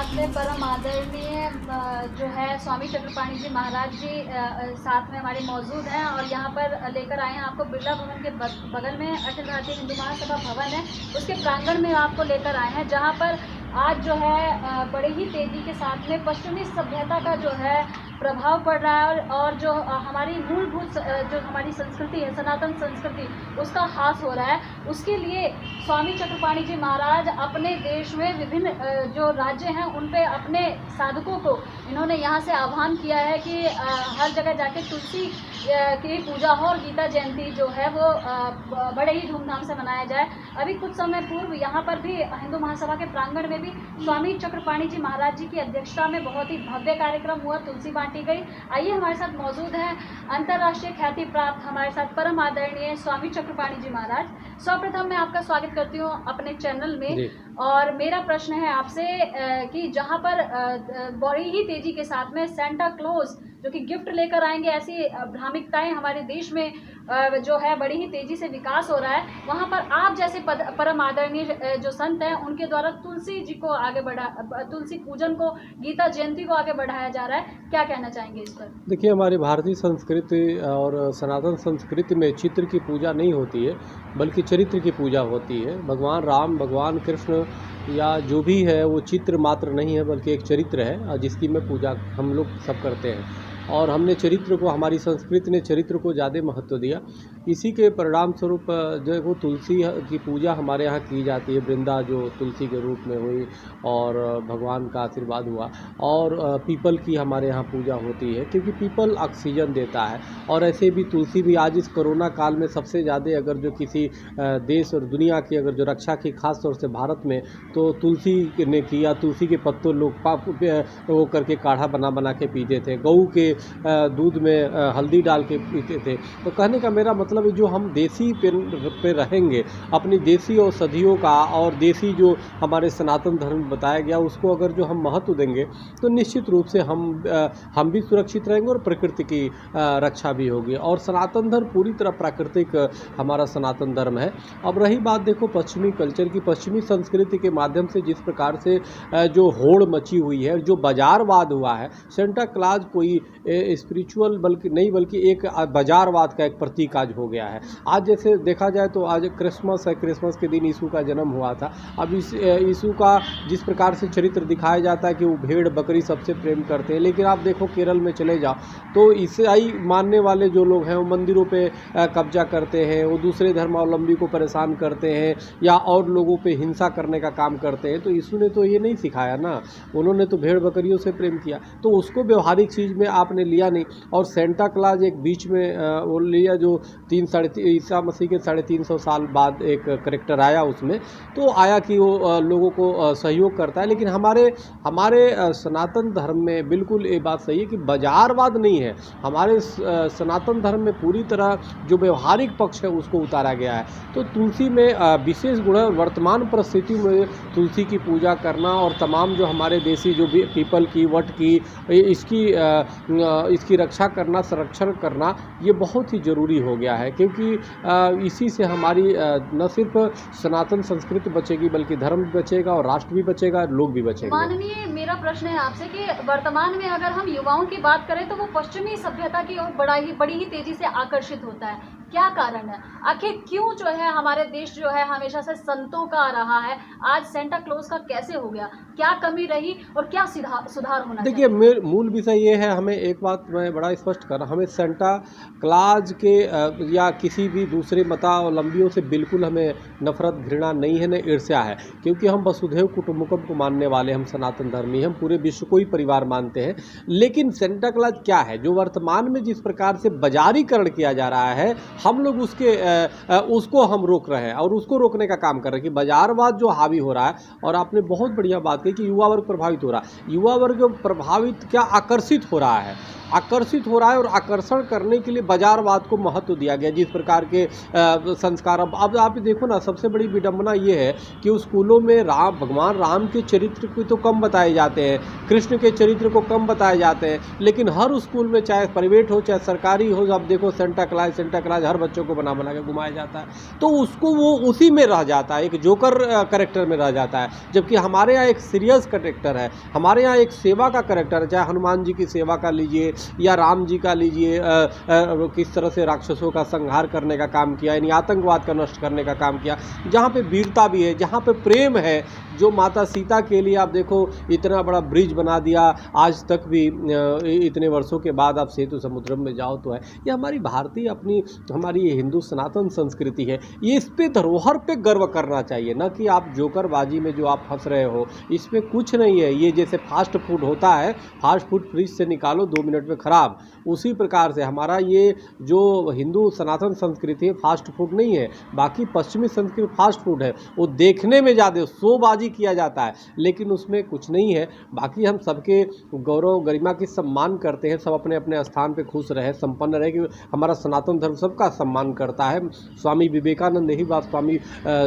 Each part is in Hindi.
साथ में परम आदरणीय जो है स्वामी चक्रपाणी जी महाराज जी साथ में हमारे मौजूद हैं और यहाँ पर लेकर आए हैं आपको बिरला भवन के बगल में अखिल भारतीय हिंदू महासभा भवन है, उसके प्रांगण में आपको लेकर आए हैं जहाँ पर आज जो है बड़े ही तेज़ी के साथ में पश्चिमी सभ्यता का जो है प्रभाव पड़ रहा है और जो हमारी मूलभूत जो हमारी संस्कृति है, सनातन संस्कृति, उसका ह्रास हो रहा है। उसके लिए स्वामी चक्रपाणी जी महाराज अपने देश में विभिन्न जो राज्य हैं उन पे अपने साधकों को इन्होंने यहाँ से आह्वान किया है कि हर जगह जाके तुलसी की पूजा हो और गीता जयंती जो है वो बड़े ही धूमधाम से मनाया जाए। अभी कुछ समय पूर्व यहाँ पर भी हिंदू महासभा के प्रांगण में भी स्वामी चक्रपाणी जी महाराज जी की अध्यक्षता में बहुत ही भव्य कार्यक्रम हुआ, तुलसी बांटी गई। आइए हमारे साथ मौजूद हैं अंतर्राष्ट्रीय ख्याति प्राप्त हमारे साथ परम आदरणीय स्वामी चक्रपाणी जी महाराज। सर्वप्रथम मैं आपका स्वागत करती हूँ अपने चैनल में और मेरा प्रश्न है आपसे कि जहाँ पर बड़ी ही तेजी के साथ में सेंटा क्लॉज जो कि गिफ्ट लेकर आएंगे, ऐसी भ्रामिकताएं हमारे देश में जो है बड़ी ही तेजी से विकास हो रहा है, वहाँ पर आप जैसे परम आदरणीय जो संत हैं उनके द्वारा तुलसी जी को आगे तुलसी पूजन को, गीता जयंती को आगे बढ़ाया जा रहा है, क्या कहना चाहेंगे इस पर? देखिए, हमारी भारतीय संस्कृति और सनातन संस्कृति में चित्र की पूजा नहीं होती है बल्कि चरित्र की पूजा होती है। भगवान राम, भगवान कृष्ण या जो भी है वो चित्र मात्र नहीं है बल्कि एक चरित्र है जिसकी में पूजा हम लोग सब करते हैं और हमने चरित्र को, हमारी संस्कृति ने चरित्र को ज़्यादा महत्व दिया। इसी के परिणाम स्वरूप जो है वो तुलसी की पूजा हमारे यहाँ की जाती है। वृंदा जो तुलसी के रूप में हुई और भगवान का आशीर्वाद हुआ और पीपल की हमारे यहाँ पूजा होती है क्योंकि पीपल ऑक्सीजन देता है और ऐसे भी तुलसी भी आज इस कोरोना काल में सबसे ज़्यादा अगर जो किसी देश और दुनिया की अगर जो रक्षा की, खास तौर से भारत में, तो तुलसी ने किया। तुलसी के पत्तों लोग वो करके काढ़ा बना के पीते थे, गऊ के दूध में हल्दी डाल के पीते थे। तो कहने का मेरा मतलब है जो हम देसी पे रहेंगे, अपनी देसी औषधियों का और देसी जो हमारे सनातन धर्म बताया गया उसको अगर जो हम महत्व देंगे तो निश्चित रूप से हम भी सुरक्षित रहेंगे और प्रकृति की रक्षा भी होगी। और सनातन धर्म पूरी तरह प्राकृतिक हमारा सनातन धर्म है। अब रही बात देखो पश्चिमी कल्चर की, पश्चिमी संस्कृति के माध्यम से जिस प्रकार से जो होड़ मची हुई है, जो बाजारवाद हुआ है, सेंटा क्लॉज कोई स्पिरिचुअल बल्कि एक बाजारवाद का एक प्रतीक आज हो गया है। आज जैसे देखा जाए तो आज क्रिसमस है, क्रिसमस के दिन यीशु का जन्म हुआ था। अब इस यीशु का जिस प्रकार से चरित्र दिखाया जाता है कि वो भेड़ बकरी सबसे प्रेम करते हैं, लेकिन आप देखो केरल में चले जाओ तो ईसाई मानने वाले जो लोग हैं वो मंदिरों पे कब्जा करते हैं, वो दूसरे धर्मावलंबी को परेशान करते हैं या और लोगों पे हिंसा करने का काम करते हैं। तो यीशु ने तो ये नहीं सिखाया ना, उन्होंने तो भेड़ बकरियों से प्रेम किया, तो उसको व्यवहारिक चीज़ में आपने लिया नहीं। और सेंटा क्लॉज एक बीच में वो लिया जो ईसा मसीह के 350 साल बाद एक करेक्टर आया, उसमें तो आया कि वो लोगों को सहयोग करता है। लेकिन हमारे सनातन धर्म में बिल्कुल ये बात सही है कि बाजारवाद नहीं है। हमारे सनातन धर्म में पूरी तरह जो व्यवहारिक पक्ष है उसको उतारा गया है। तो तुलसी में विशेष गुण है। वर्तमान परिस्थिति में तुलसी की पूजा करना और तमाम जो हमारे देसी जो भी पीपल की, वट की, इसकी रक्षा करना, संरक्षण करना, ये बहुत ही ज़रूरी हो गया है क्योंकि इसी से हमारी न सिर्फ सनातन संस्कृति बचेगी बल्कि धर्म भी बचेगा और राष्ट्र भी बचेगा, लोग भी बचेंगे। माननीय, मेरा प्रश्न है आपसे कि वर्तमान में अगर हम युवाओं की बात करें तो वो पश्चिमी सभ्यता की ओर बड़ी ही तेजी से आकर्षित होता है, क्या कारण है? आखिर क्यों जो है हमारे देश जो है हमेशा से संतों का रहा है, आज सेंटा क्लॉज का कैसे हो गया? क्या कमी रही और क्या सुधार होना चाहिए? देखिए, मूल विषय ये है, हमें एक बात मैं बड़ा स्पष्ट कर रहा हूँ, हमें सेंटा क्लॉज के या किसी भी दूसरे मतावलंबियों से बिल्कुल हमें नफरत, घृणा नहीं है, न ईर्ष्या है, क्योंकि हम वसुधैव कुटुंबकम को मानने वाले, हम सनातन धर्मी, हम पूरे विश्व को ही परिवार मानते हैं। लेकिन सेंटा क्लॉज क्या है जो वर्तमान में जिस प्रकार से बाजारीकरण किया जा रहा है, हम लोग उसको हम रोक रहे हैं और उसको रोकने का काम कर रहे हैं कि बाजारवाद जो हावी हो रहा है। और आपने बहुत बढ़िया बात कही कि युवा वर्ग प्रभावित हो रहा है। युवा वर्ग प्रभावित क्या, आकर्षित हो रहा है। आकर्षित हो रहा है और आकर्षण करने के लिए बाजारवाद को महत्व दिया गया। जिस प्रकार के संस्कार, अब आप देखो ना, सबसे बड़ी विडंबना ये है कि उस स्कूलों में भगवान राम के चरित्र को तो कम बताए जाते हैं, कृष्ण के चरित्र को कम बताए जाते हैं, लेकिन हर स्कूल में चाहे प्राइवेट हो चाहे सरकारी हो, आप देखो सेंटा क्लास हर बच्चों को बना के घुमाया जाता है। तो उसको वो उसी में रह जाता है, एक जोकर करेक्टर में रह जाता है। जबकि हमारे यहाँ एक सीरियस करेक्टर है, हमारे यहाँ एक सेवा का करेक्टर है, चाहे हनुमान जी की सेवा का लीजिए या राम जी का लीजिए, किस तरह से राक्षसों का संहार करने का काम किया, यानी आतंकवाद का नष्ट करने का काम किया, जहाँ पे वीरता भी है, जहाँ पे प्रेम है, जो माता सीता के लिए आप देखो इतना बड़ा ब्रिज बना दिया, आज तक भी इतने वर्षों के बाद आप सेतु समुद्रम में जाओ तो है। ये हमारी भारतीय अपनी हमारी ये हिंदू सनातन संस्कृति है, ये इस पे धरोहर पे गर्व करना चाहिए, ना कि आप जोकरबाजी में जो आप फंस रहे हो, इसमें कुछ नहीं है। ये जैसे फास्ट फूड होता है, फास्ट फूड फ्रिज से निकालो 2 मिनट में ख़राब, उसी प्रकार से हमारा ये जो हिंदू सनातन संस्कृति है फास्ट फूड नहीं है। बाकी पश्चिमी संस्कृति फास्ट फूड है, वो देखने में ज़्यादा शोबाजी किया जाता है, लेकिन उसमें कुछ नहीं है। बाकी हम सबके गौरव गरिमा की सम्मान करते हैं, सब अपने अपने स्थान पे खुश रहे, संपन्न रहे, कि हमारा सनातन धर्म सबका सम्मान करता है। स्वामी विवेकानंद यही बात स्वामी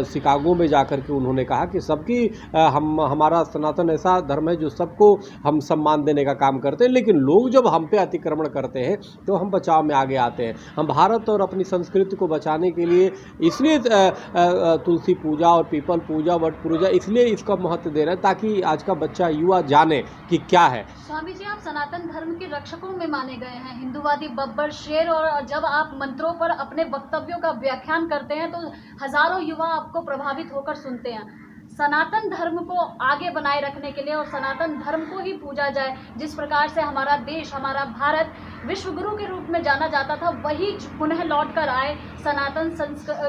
शिकागो में जाकर के उन्होंने कहा कि सबकी हमारा सनातन ऐसा धर्म है जो सबको हम सम्मान देने का काम करते हैं, लेकिन लोग जब हम पे अतिक्रमण करते हैं तो हम बचाव में आगे आते हैं। हम भारत और अपनी संस्कृति को बचाने के लिए इसलिए तुलसी पूजा और पीपल पूजा, वट पूजा, इसलिए इसका महत्व दे रहे हैं ताकि आज का बच्चा युवा जाने कि क्या है। स्वामी जी, आप सनातन धर्म के रक्षकों में माने गए हैं, हिंदूवादी बब्बर शेर, और जब आप मंत्रों पर अपने वक्तव्यों का व्याख्यान करते हैं तो हजारों युवा आपको प्रभावित होकर सुनते हैं। सनातन धर्म को आगे बनाए रखने के लिए और सनातन धर्म को ही पूजा जाए, जिस प्रकार से हमारा देश, हमारा भारत विश्व गुरु के रूप में जाना जाता था, वही पुनः लौट कर आए। सनातन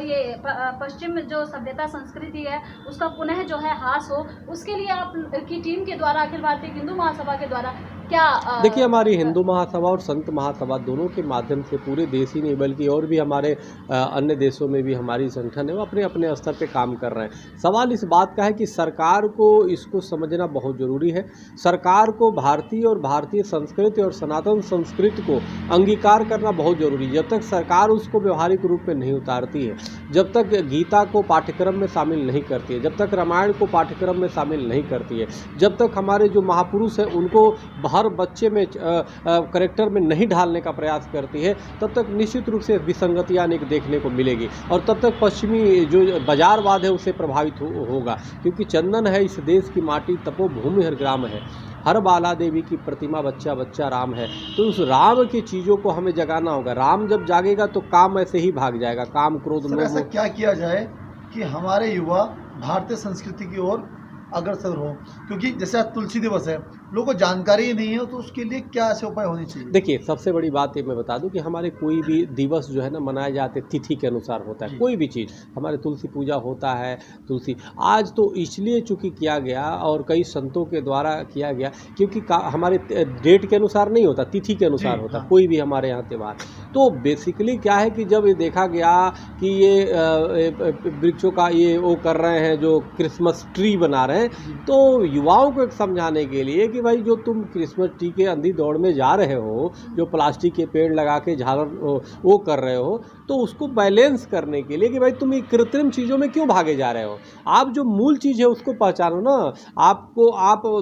ये पश्चिम जो सभ्यता संस्कृति है उसका पुनः जो है हास हो, उसके लिए आप की टीम के द्वारा, अखिल भारतीय हिंदू महासभा के द्वारा क्या देखिए, हमारी हिंदू महासभा और संत महासभा दोनों के माध्यम से पूरे देश ही नहीं बल्कि और भी हमारे अन्य देशों में भी हमारी संगठन है वो अपने अपने स्तर पे काम कर रहे हैं। सवाल इस बात का है कि सरकार को इसको समझना बहुत ज़रूरी है। सरकार को भारतीय और भारतीय संस्कृति और सनातन संस्कृति को अंगीकार करना बहुत ज़रूरी है। जब तक सरकार उसको व्यवहारिक रूप में नहीं उतारती है, जब तक गीता को पाठ्यक्रम में शामिल नहीं करती है, जब तक रामायण को पाठ्यक्रम में शामिल नहीं करती है, जब तक हमारे जो महापुरुष हैं उनको हर बच्चे में करेक्टर में नहीं ढालने का प्रयास करती है, तब तक निश्चित रूप से विसंगतियां देखने को मिलेगी और तब तक पश्चिमी जो बाजारवाद है उससे प्रभावित होगा। क्योंकि चंदन है इस देश की माटी, तपोभूमि हर ग्राम है, हर बाला देवी की प्रतिमा बच्चा बच्चा राम है। तो उस राम की चीज़ों को हमें जगाना होगा। राम जब जागेगा तो काम ऐसे ही भाग जाएगा, काम क्रोध लोभ। ऐसा क्या किया जाए कि हमारे युवा भारतीय संस्कृति की ओर अग्रसर हो, क्योंकि जैसे आज तुलसी दिवस है, लोगों को जानकारी ही नहीं है, तो उसके लिए क्या ऐसे उपाय होने चाहिए? देखिए, सबसे बड़ी बात ये मैं बता दूं कि हमारे कोई भी दिवस जो है ना मनाए जाते तिथि के अनुसार होता है। कोई भी चीज़, हमारे तुलसी पूजा होता है, तुलसी आज तो इसलिए चूँकि किया गया और कई संतों के द्वारा किया गया क्योंकि हमारे डेट के अनुसार नहीं होता, तिथि के अनुसार होता। हाँ। कोई भी हमारे यहाँ त्यौहार, तो बेसिकली क्या है कि जब ये देखा गया कि ये वृक्षों का ये वो कर रहे हैं, जो क्रिसमस ट्री बना रहे हैं, तो युवाओं को एक समझाने के लिए कि भाई जो तुम क्रिसमस ट्री के अंधी दौड़ में जा रहे हो, जो प्लास्टिक के पेड़ लगा के झालर वो कर रहे हो, तो उसको बैलेंस करने के लिए कि भाई तुम ये कृत्रिम चीज़ों में क्यों भागे जा रहे हो। आप जो मूल चीज़ है उसको पहचानो ना। आप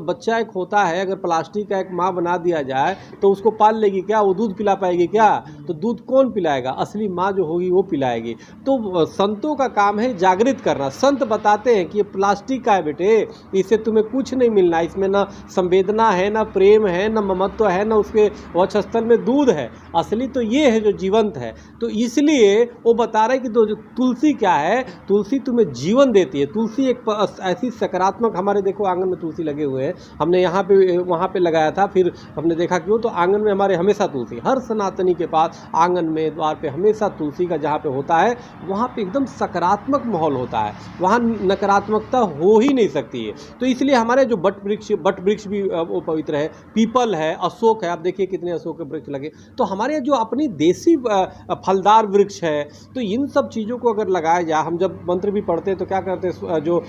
बच्चा एक होता है, अगर प्लास्टिक का एक माँ बना दिया जाए तो उसको पाल लेगी क्या? वो दूध पिला पाएगी क्या? तो दूध कौन पिलाएगा? असली माँ जो होगी वो पिलाएगी। तो संतों का काम है जागृत करना। संत बताते हैं कि ये प्लास्टिक का है बेटे, इससे तुम्हें कुछ नहीं मिलना, इसमें ना संवेदना है, ना प्रेम है, ना ममत्व है, ना उसके वक्षस्थल में दूध है। असली तो ये है जो जीवंत है। तो इसलिए वो बता रहे हैं कि जो तुलसी क्या है, तुलसी तुम्हें जीवन देती है। तुलसी एक ऐसी सकारात्मक, हमारे देखो आंगन में तुलसी लगे हुए हैं, हमने यहाँ पे वहाँ पे लगाया था, फिर हमने देखा क्यों, तो आंगन में हमारे हमेशा तुलसी, हर सनातनी के पास आंगन में द्वार पे हमेशा तुलसी का जहाँ पे होता है वहाँ पे एकदम सकारात्मक माहौल होता है, वहाँ नकारात्मकता हो ही नहीं सकती है। तो इसलिए हमारे जो बट वृक्ष भी वो पवित्र है, पीपल है, अशोक है, आप देखिए कितने अशोक के वृक्ष लगे। तो हमारे जो अपनी देसी फलदार वृक्ष वृक्ष है। तो इन सब चीज़ों को अगर लगाया जाए, हम जब मंत्र भी पढ़ते हैं तो क्या करते हैं, जो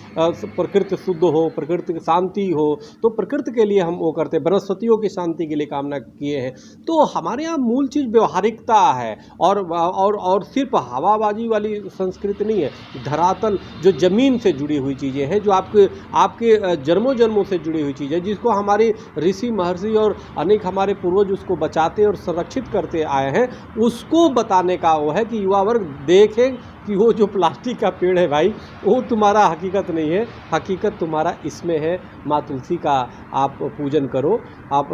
प्रकृति शुद्ध हो, प्रकृति की शांति हो, तो प्रकृति के लिए हम वो करते हैं, वनस्पतियों की शांति के लिए कामना किए हैं। तो हमारे यहाँ मूल चीज़ व्यवहारिकता है और सिर्फ हवाबाजी वाली संस्कृति नहीं है। धरातल जो ज़मीन से जुड़ी हुई चीज़ें हैं, जो आपके जन्मों जन्मों से जुड़ी हुई चीज़ है, जिसको हमारे ऋषि महर्षि और अनेक हमारे पूर्वज उसको बचाते और संरक्षित करते आए हैं, उसको बताने का वो है कि युवा वर्ग देखें कि वो जो प्लास्टिक का पेड़ है भाई, वो तुम्हारा हकीकत नहीं है, हकीकत तुम्हारा इसमें है। माँ तुलसी का आप पूजन करो, आप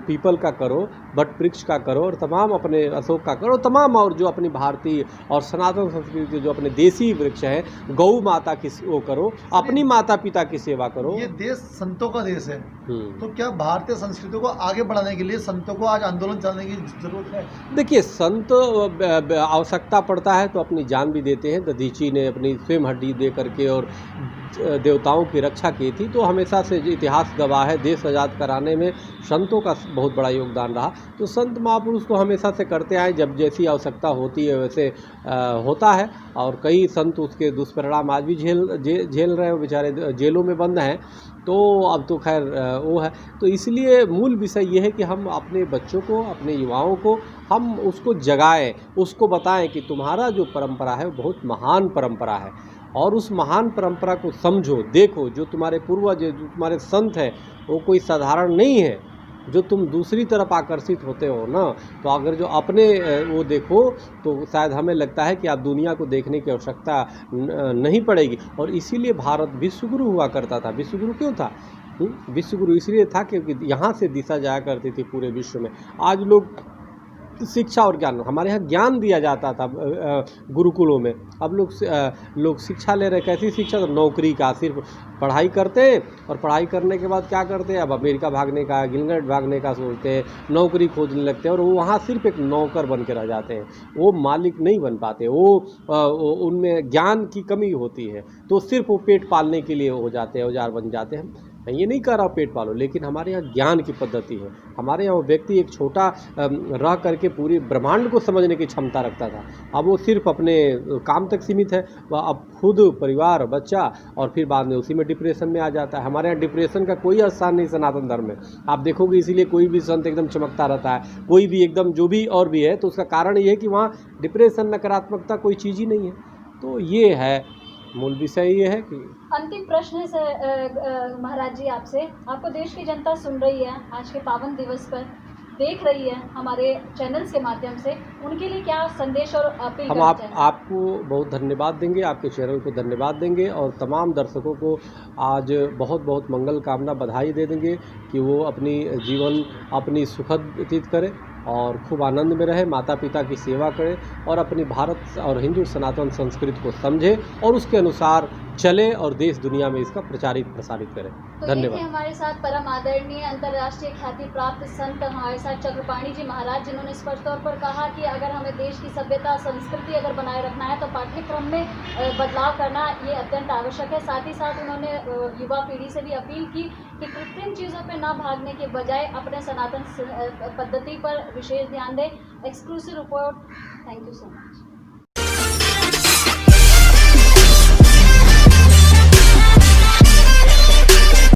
पीपल का करो, बट वृक्ष का करो, और तमाम अपने अशोक का करो, तमाम और जो अपनी भारतीय और सनातन संस्कृति के जो अपने देसी वृक्ष हैं, गौ माता की वो करो, अपनी माता पिता की सेवा करो। ये देश संतों का देश है, तो क्या भारतीय संस्कृति को आगे बढ़ाने के लिए संतों को आज आंदोलन चलाने की जरूरत है? देखिए, संत आवश्यकता पड़ता है तो अपनी जान भी देते हैं। दधीची ने अपनी स्वयं हड्डी दे करके और देवताओं की रक्षा की थी। तो हमेशा से इतिहास गवाह है, देश आज़ाद कराने में संतों का बहुत बड़ा योगदान रहा। तो संत महापुरुष तो हमेशा से करते आए, जब जैसी आवश्यकता होती है वैसे होता है। और कई संत उसके दुष्परिणाम आज भी झेल रहे हैं, बेचारे जेलों में बंद हैं। तो अब तो खैर वो है। तो इसलिए मूल विषय ये है कि हम अपने बच्चों को, अपने युवाओं को हम उसको जगाएं, उसको बताएं कि तुम्हारा जो परंपरा है वो बहुत महान परंपरा है, और उस महान परंपरा को समझो, देखो। जो तुम्हारे पूर्वज, जो तुम्हारे संत हैं, वो कोई साधारण नहीं है। जो तुम दूसरी तरफ आकर्षित होते हो ना, तो अगर जो अपने वो देखो तो शायद हमें लगता है कि आप दुनिया को देखने की आवश्यकता नहीं पड़ेगी। और इसीलिए भारत विश्वगुरु हुआ करता था। विश्वगुरु क्यों था? विश्वगुरु इसलिए था क्योंकि यहाँ से दिशा जाया करती थी पूरे विश्व में। आज लोग शिक्षा और ज्ञान, हमारे यहाँ ज्ञान दिया जाता था गुरुकुलों में। अब लोग शिक्षा ले रहे, कैसी शिक्षा? तो नौकरी का, सिर्फ पढ़ाई करते हैं, और पढ़ाई करने के बाद क्या करते हैं? अब अमेरिका भागने का, गिलगेट भागने का सोचते हैं, नौकरी खोजने लगते हैं, और वो वहाँ सिर्फ एक नौकर बन के रह जाते हैं, वो मालिक नहीं बन पाते। वो उनमें ज्ञान की कमी होती है, तो सिर्फ वो पेट पालने के लिए हो जाते हैं, औजार बन जाते हैं। मैं ये नहीं कह रहा पेट पालो, लेकिन हमारे यहाँ ज्ञान की पद्धति है। हमारे यहाँ वो व्यक्ति एक छोटा रह करके पूरी ब्रह्मांड को समझने की क्षमता रखता था। अब वो सिर्फ अपने काम तक सीमित है, वह अब खुद, परिवार, बच्चा, और फिर बाद में उसी में डिप्रेशन में आ जाता है। हमारे यहाँ डिप्रेशन का कोई स्थान नहीं सनातन धर्म में, आप देखोगे। इसीलिए कोई भी संत एकदम चमकता रहता है, कोई भी एकदम जो भी और भी है, तो उसका कारण ये है कि वहाँ डिप्रेशन, नकारात्मकता कोई चीज़ ही नहीं है। तो ये है मूल विषय, ये है कि अंतिम प्रश्न है महाराज जी आपसे। आपको देश की जनता सुन रही है, आज के पावन दिवस पर देख रही है हमारे चैनल्स के माध्यम से, उनके लिए क्या संदेश और अपील हम आपको बहुत धन्यवाद देंगे, आपके चैनल को धन्यवाद देंगे, और तमाम दर्शकों को आज बहुत बहुत मंगल कामना, बधाई दे देंगे कि वो अपनी जीवन अपनी सुखद व्यतीत करें और खूब आनंद में रहे, माता पिता की सेवा करें, और अपनी भारत और हिंदू सनातन संस्कृति को समझे और उसके अनुसार चले, और देश दुनिया में इसका प्रचारित प्रसारित करें। तो धन्यवाद। हमारे साथ परम आदरणीय अंतर्राष्ट्रीय ख्याति प्राप्त संत हमारे साथ चक्रपाणी जी महाराज, जिन्होंने स्पष्ट तौर पर कहा कि अगर हमें देश की सभ्यता, संस्कृति अगर बनाए रखना है तो पाठ्यक्रम में बदलाव करना ये अत्यंत आवश्यक है। साथ ही साथ उन्होंने युवा पीढ़ी से भी अपील की कि कृत्रिम चीज़ों पर ना भागने के बजाय अपने सनातन पद्धति पर विशेष ध्यान दें। Exclusive report. Thank you so much.